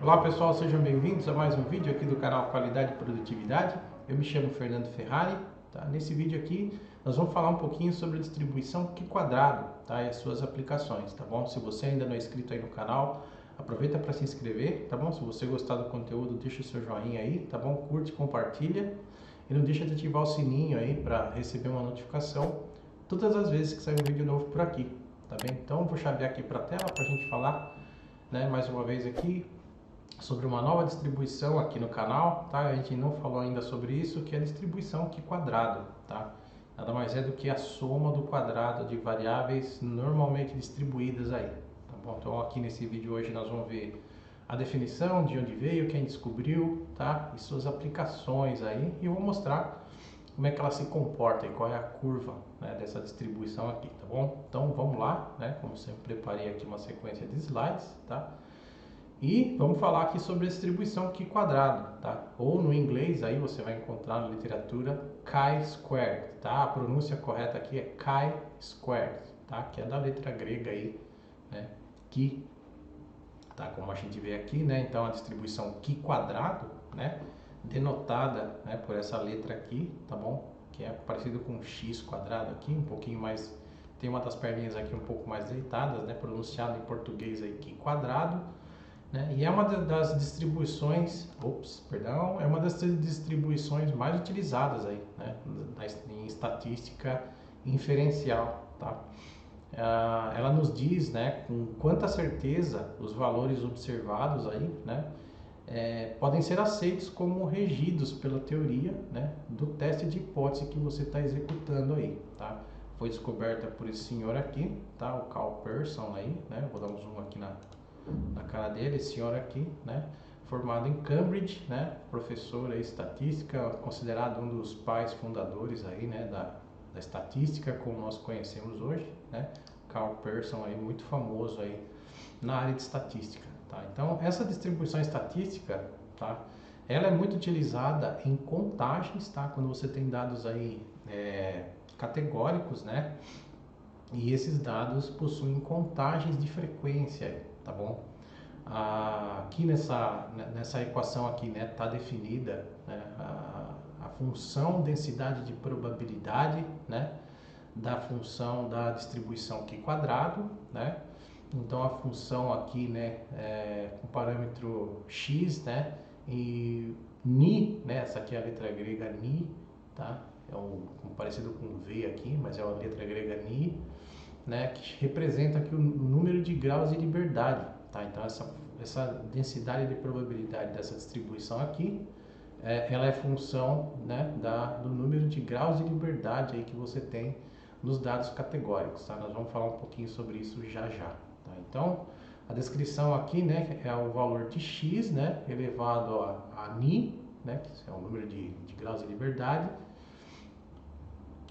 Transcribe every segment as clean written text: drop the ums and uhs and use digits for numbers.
Olá pessoal, sejam bem-vindos a mais um vídeo aqui do canal Qualidade e Produtividade. Eu me chamo Fernando Ferrari, tá? Nesse vídeo aqui nós vamos falar um pouquinho sobre a distribuição Q-Quadrado, tá? E as suas aplicações, tá bom? Se você ainda não é inscrito aí no canal, aproveita para se inscrever, tá bom? Se você gostar do conteúdo, deixa o seu joinha aí, tá bom? Curte, compartilha e não deixa de ativar o sininho aí para receber uma notificação todas as vezes que sair um vídeo novo por aqui, tá bem? Então vou chavear aqui para a tela para a gente falar, né, mais uma vez aqui sobre uma nova distribuição aqui no canal, tá? A gente não falou ainda sobre isso, que é a distribuição Q-Quadrado, tá? Nada mais é do que a soma do quadrado de variáveis normalmente distribuídas aí, tá bom? Então aqui nesse vídeo hoje nós vamos ver a definição, de onde veio, quem descobriu, tá? E suas aplicações aí, e eu vou mostrar como é que ela se comporta e qual é a curva, né, dessa distribuição aqui, tá bom? Então vamos lá, né? Como sempre, preparei aqui uma sequência de slides, tá? E vamos falar aqui sobre a distribuição Q-Quadrado, tá? Ou no inglês aí você vai encontrar na literatura chi-squared, tá? A pronúncia correta aqui é chi-squared, tá? Que é da letra grega aí, né? Qui, tá? Como a gente vê aqui, né? Então a distribuição Q-Quadrado, né? Denotada, né, por essa letra aqui, tá bom? Que é parecido com x quadrado aqui, um pouquinho mais, tem uma das perninhas aqui um pouco mais deitadas, né? Pronunciado em português aí Q-Quadrado. Né? E é uma das distribuições, é uma das distribuições mais utilizadas aí, né? Em estatística inferencial, tá? Ela nos diz, né, com quanta certeza os valores observados aí, né, podem ser aceitos como regidos pela teoria, né, do teste de hipótese que você está executando aí, tá? Foi descoberta por esse senhor aqui, tá? O Carl Pearson aí, né? Vou dar um zoom aqui na cara dele, esse senhor aqui, né? Formado em Cambridge, né? Professor aí, estatística, considerado um dos pais fundadores aí, né? Da estatística como nós conhecemos hoje, né? Carl Pearson aí, muito famoso aí na área de estatística, tá? Então, essa distribuição estatística, tá? Ela é muito utilizada em contagens, tá? Quando você tem dados aí categóricos, né? E esses dados possuem contagens de frequência, tá bom? Aqui nessa equação aqui, né, tá definida, né, a função densidade de probabilidade, né, da função da distribuição Q-Quadrado, né? Então a função aqui, né, com parâmetro x, né, e ni, né, essa aqui é a letra grega ni, tá? É parecido com V aqui, mas é a letra grega ni, né, que representa aqui o número de graus de liberdade, tá? Então essa densidade de probabilidade dessa distribuição aqui, ela é função, né, do número de graus de liberdade aí que você tem nos dados categóricos, tá? Nós vamos falar um pouquinho sobre isso já já, tá? Então a descrição aqui, né, é o valor de x, né, elevado a ni, né, que é o número de graus de liberdade,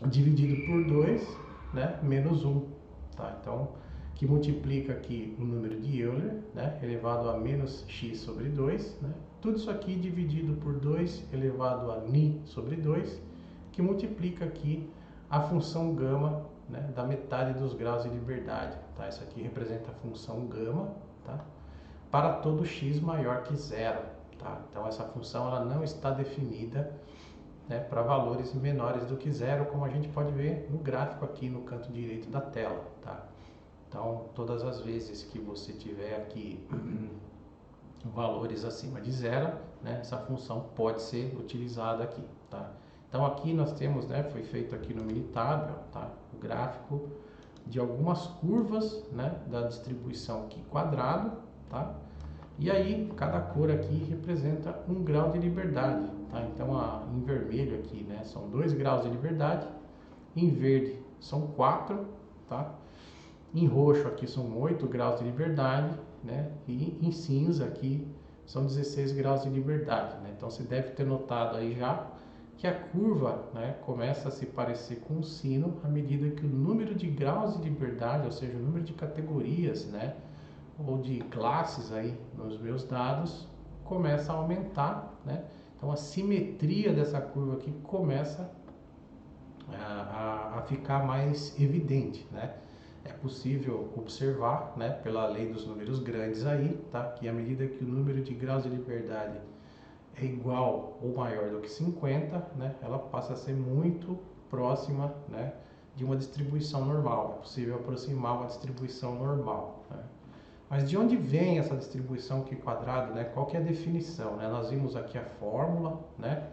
dividido por 2, né, menos 1. Tá? Então, que multiplica aqui o número de Euler, né, elevado a menos x sobre 2, né? Tudo isso aqui dividido por 2 elevado a ni sobre 2, que multiplica aqui a função gama, né, da metade dos graus de liberdade. Tá? Isso aqui representa a função gama, tá? Para todo x maior que zero. Tá? Então essa função ela não está definida, né, para valores menores do que zero, como a gente pode ver no gráfico aqui no canto direito da tela, tá? Então, todas as vezes que você tiver aqui valores acima de zero, né, essa função pode ser utilizada aqui, tá? Então, aqui nós temos, né, foi feito aqui no Minitab, tá, o gráfico de algumas curvas, né, da distribuição Q-Quadrado, tá? E aí, cada cor aqui representa um grau de liberdade, tá? Então, em vermelho aqui, né, são 2 graus de liberdade, em verde são 4, tá? Em roxo aqui são 8 graus de liberdade, né? E em cinza aqui são 16 graus de liberdade, né? Então, você deve ter notado aí já que a curva, né, começa a se parecer com um sino à medida que o número de graus de liberdade, ou seja, o número de categorias, né, ou de classes aí nos meus dados começa a aumentar, né? Então a simetria dessa curva aqui começa a ficar mais evidente, né? é possível observar, né, pela lei dos números grandes aí, tá? Que à medida que o número de graus de liberdade é igual ou maior do que 50, né, ela passa a ser muito próxima, né, de uma distribuição normal. É possível aproximar uma distribuição normal, né? Mas de onde vem essa distribuição Q quadrado, né? Qual que é a definição, né? Nós vimos aqui a fórmula, né,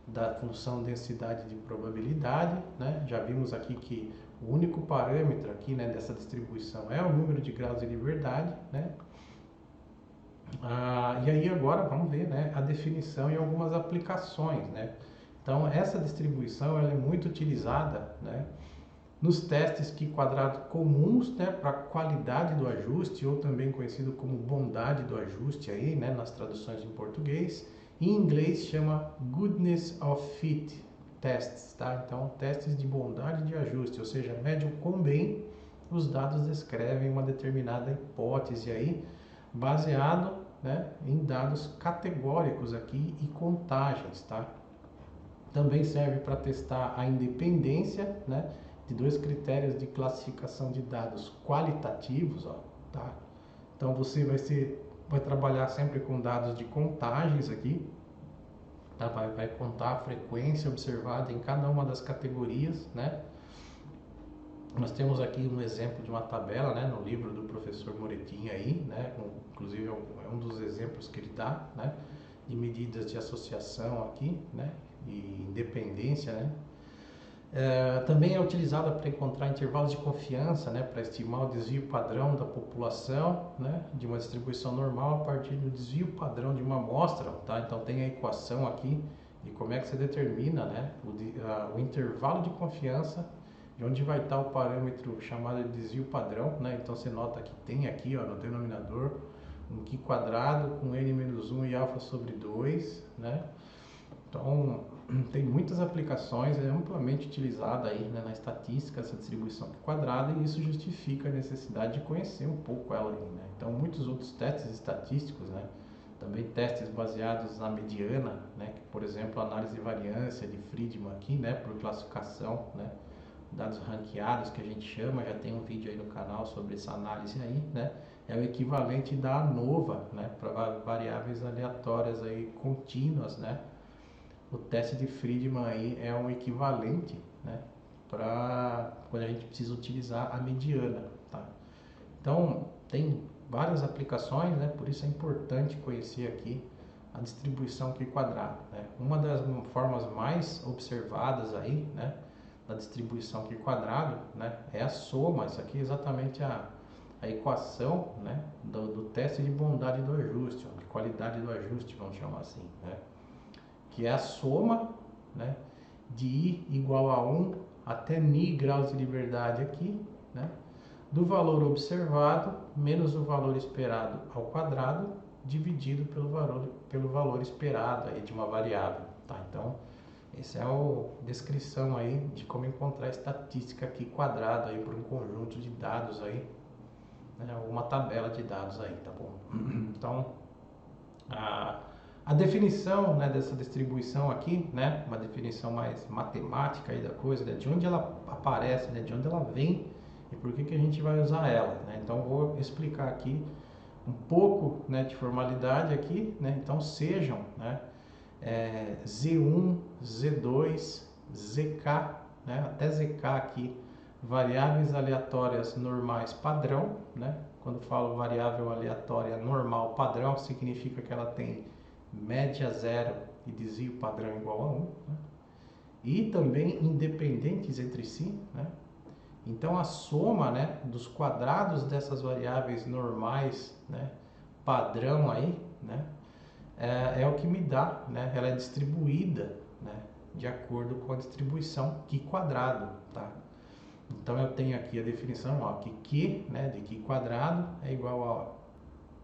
da função densidade de probabilidade, né? Já vimos aqui que o único parâmetro aqui, né, dessa distribuição é o número de graus de liberdade, né? E aí agora vamos ver, né, a definição e algumas aplicações, né? Então essa distribuição ela é muito utilizada, né, nos testes Q quadrado comuns, né, para qualidade do ajuste, ou também conhecido como bondade do ajuste aí, né, nas traduções em português. Em inglês chama Goodness of Fit tests, tá? Então testes de bondade de ajuste, ou seja, mede o quão bem os dados descrevem uma determinada hipótese aí, baseado, né, em dados categóricos aqui e contagens, tá? Também serve para testar a independência, né, de dois critérios de classificação de dados qualitativos, ó, tá? Então você vai trabalhar sempre com dados de contagens aqui, tá? Vai contar a frequência observada em cada uma das categorias, né? Nós temos aqui um exemplo de uma tabela, né, no livro do professor Moretin aí, né? Inclusive é um dos exemplos que ele dá, né, de medidas de associação aqui, né, e independência, né? Também é utilizada para encontrar intervalos de confiança, né, para estimar o desvio padrão da população, né, de uma distribuição normal a partir do desvio padrão de uma amostra, tá? Então tem a equação aqui de como é que se determina, né, o intervalo de confiança de onde vai estar o parâmetro chamado de desvio padrão, né? Então você nota que tem aqui, ó, no denominador um Q quadrado com n menos 1 e alfa sobre 2, né? Então, tem muitas aplicações, é amplamente utilizada aí, né, na estatística essa distribuição Q quadrada, e isso justifica a necessidade de conhecer um pouco ela aí, né? Então, muitos outros testes estatísticos, né, também testes baseados na mediana, né, que, por exemplo, a análise de variância de Friedman aqui, né, por classificação, né, dados ranqueados que a gente chama, já tem um vídeo aí no canal sobre essa análise aí, né? É o equivalente da ANOVA, né, para variáveis aleatórias aí contínuas, né? O teste de Friedman aí é um equivalente, né, para quando a gente precisa utilizar a mediana, tá? Então, tem várias aplicações, né? Por isso é importante conhecer aqui a distribuição Q quadrado, né? Uma das formas mais observadas aí, né, da distribuição Q quadrado, né, é a soma. Isso aqui é exatamente a equação, né, do teste de bondade do ajuste, ó, de qualidade do ajuste, vamos chamar assim, né? Que é a soma, né, de I igual a 1 até ni graus de liberdade aqui, né, do valor observado menos o valor esperado ao quadrado dividido pelo valor esperado aí de uma variável, tá? Então, essa é a descrição aí de como encontrar a estatística aqui quadrada aí para um conjunto de dados aí, né, uma tabela de dados aí, tá bom? Então, a definição, né, dessa distribuição aqui, né, uma definição mais matemática aí da coisa, né, de onde ela aparece, né, de onde ela vem e por que a gente vai usar ela, né? Então vou explicar aqui um pouco, né, de formalidade aqui, né? Então sejam, né, Z1, Z2, ZK, né, até ZK aqui, variáveis aleatórias normais padrão, né? Quando falo variável aleatória normal padrão, significa que ela tem média zero e desvio padrão igual a 1, né? E também independentes entre si, né? Então a soma, né, dos quadrados dessas variáveis normais, né, padrão aí, né, é o que me dá, né, ela é distribuída, né, de acordo com a distribuição Q quadrado, tá? Então eu tenho aqui a definição, ó, que Q, né, de Q quadrado é igual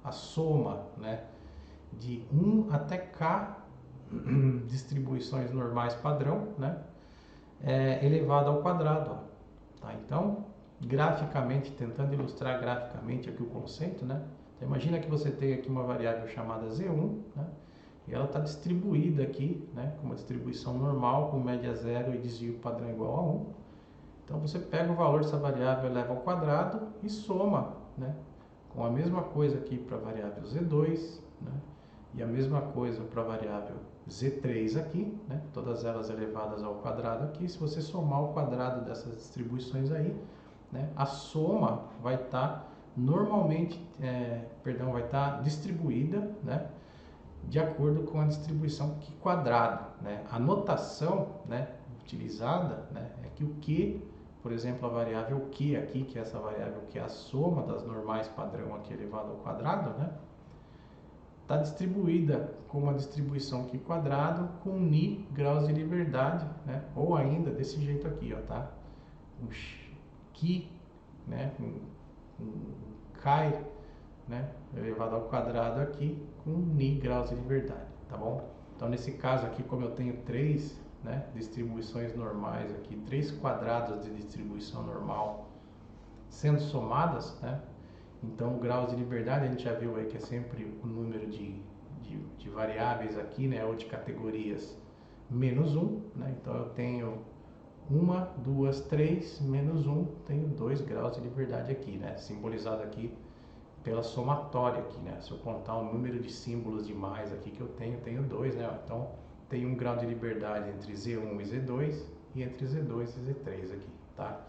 a soma, né, de 1 até K distribuições normais padrão, né, elevado ao quadrado, ó. Tá? Então, graficamente, tentando ilustrar graficamente aqui o conceito, né? Então, imagina que você tem aqui uma variável chamada Z1, né? E ela está distribuída aqui, né, com uma distribuição normal, com média zero e desvio padrão igual a 1. Então você pega o valor dessa variável, eleva ao quadrado e soma, né? Com a mesma coisa aqui para a variável Z2, né? E a mesma coisa para a variável Z3 aqui, né? Todas elas elevadas ao quadrado aqui. Se você somar o quadrado dessas distribuições aí, né? A soma vai estar normalmente, vai estar distribuída, né? De acordo com a distribuição Q quadrado, né? A notação, né, utilizada, né, é que o Q, por exemplo, a variável Q aqui, que é essa variável que é a soma das normais padrão aqui elevado ao quadrado, né, está distribuída com uma distribuição Q quadrado com ni graus de liberdade, né, ou ainda desse jeito aqui, ó, tá? Um Q, né, Chi, né, elevado ao quadrado aqui com ni graus de liberdade, tá bom? Então nesse caso aqui, como eu tenho três, né, distribuições normais aqui, três quadrados de distribuição normal sendo somadas, né, então o grau de liberdade a gente já viu aí que é sempre o número de variáveis aqui, né, ou de categorias menos 1, né, então eu tenho 1, 2, 3, menos 1, tenho 2 graus de liberdade aqui, né, simbolizado aqui pela somatória aqui, né? Se eu contar o número de símbolos de mais aqui que eu tenho 2, né? Então, tem um grau de liberdade entre Z1 e Z2 e entre Z2 e Z3 aqui, tá?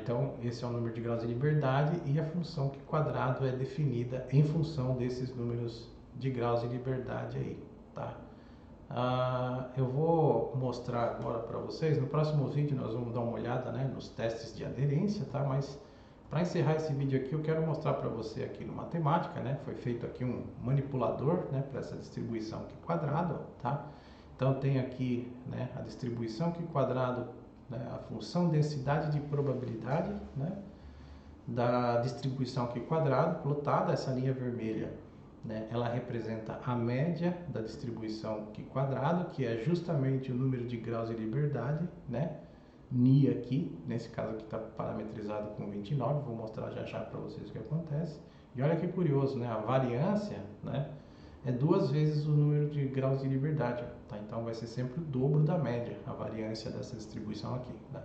Então, esse é o número de graus de liberdade e a função Q quadrado é definida em função desses números de graus de liberdade aí, tá? Eu vou mostrar agora para vocês, no próximo vídeo nós vamos dar uma olhada, né, nos testes de aderência, tá? Mas para encerrar esse vídeo aqui, eu quero mostrar para você aqui no matemática, né? Foi feito aqui um manipulador, né, para essa distribuição Q quadrado, tá? Então tem aqui, né, a distribuição Q quadrado, né, a função densidade de probabilidade, né, da distribuição Q quadrado plotada, essa linha vermelha, né, ela representa a média da distribuição Q quadrado, que é justamente o número de graus de liberdade, né? Ni aqui, nesse caso aqui está parametrizado com 29, vou mostrar já já para vocês o que acontece. E olha que curioso, né? A variância, né, é 2 vezes o número de graus de liberdade, tá? Então vai ser sempre o dobro da média, a variância dessa distribuição aqui, tá?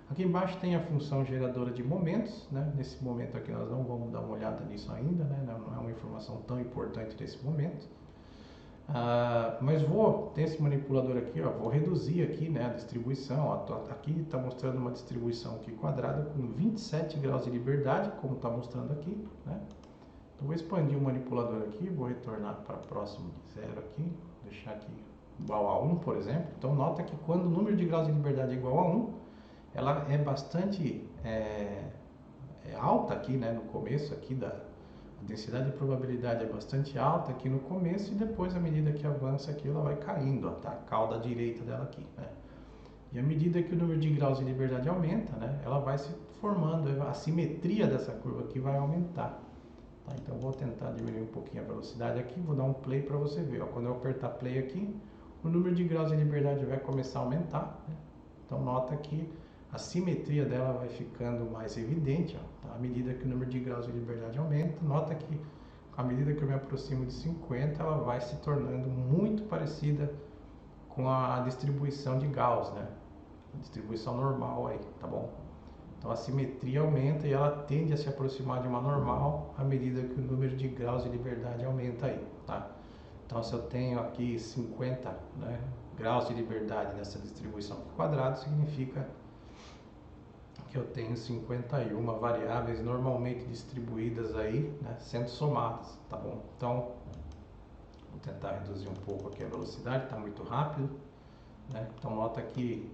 Aqui embaixo tem a função geradora de momentos, né? Nesse momento aqui nós não vamos dar uma olhada nisso ainda, né? Não é uma informação tão importante nesse momento. Mas tem esse manipulador aqui, ó, vou reduzir aqui, né, a distribuição, ó, aqui está mostrando uma distribuição aqui quadrada com 27 graus de liberdade, como está mostrando aqui, né? Então vou expandir o manipulador aqui, vou retornar para próximo de 0 aqui, deixar aqui igual a 1, por exemplo. Então nota que quando o número de graus de liberdade é igual a 1, ela é bastante alta aqui, né, no começo aqui a densidade de probabilidade é bastante alta aqui no começo e depois, à medida que avança aqui, ela vai caindo, ó, tá? A cauda direita dela aqui, né? E à medida que o número de graus de liberdade aumenta, né, ela vai se formando, a simetria dessa curva aqui vai aumentar, tá? Então, eu vou tentar diminuir um pouquinho a velocidade aqui, vou dar um play para você ver, ó. Quando eu apertar play aqui, o número de graus de liberdade vai começar a aumentar, né? Então, nota que a simetria dela vai ficando mais evidente, ó, tá? À medida que o número de graus de liberdade aumenta, nota que à medida que eu me aproximo de 50, ela vai se tornando muito parecida com a distribuição de Gauss, né? A distribuição normal aí, tá bom? Então a simetria aumenta e ela tende a se aproximar de uma normal à medida que o número de graus de liberdade aumenta aí, tá? Então se eu tenho aqui 50, né, graus de liberdade nessa distribuição quadrado, significa que eu tenho 51 variáveis normalmente distribuídas aí, né, sendo somadas, tá bom? Então, vou tentar reduzir um pouco aqui a velocidade, está muito rápido, né? Então, nota que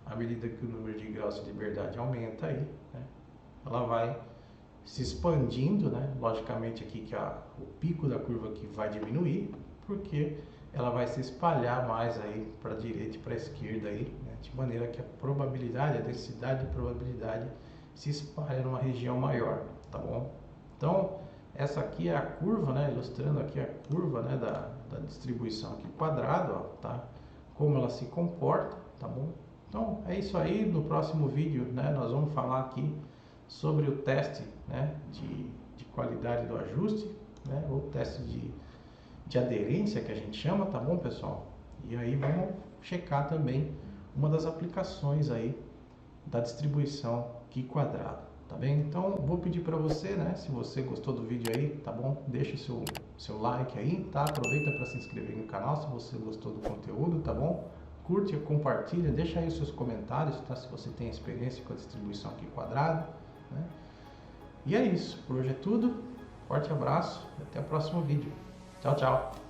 à medida que o número de graus de liberdade aumenta aí, né, ela vai se expandindo, né? Logicamente aqui que o pico da curva aqui vai diminuir, porque ela vai se espalhar mais aí para a direita e para a esquerda aí, né? De maneira que a probabilidade, a densidade de probabilidade se espalha numa região maior, tá bom? Então, essa aqui é a curva, né? Ilustrando aqui a curva, né, da distribuição aqui quadrado, ó, tá? Como ela se comporta, tá bom? Então, é isso aí. No próximo vídeo, né, nós vamos falar aqui sobre o teste, né, de qualidade do ajuste, né, ou teste de aderência que a gente chama, tá bom, pessoal? E aí vamos checar também uma das aplicações aí da distribuição Qi quadrado, tá bem? Então vou pedir para você, né, se você gostou do vídeo aí, tá bom? Deixa o seu like aí, tá? Aproveita para se inscrever no canal se você gostou do conteúdo, tá bom? Curte, compartilha, deixa aí os seus comentários, tá? Se você tem experiência com a distribuição Qi quadrado, né? E é isso, por hoje é tudo. Forte abraço e até o próximo vídeo. Tchau, tchau!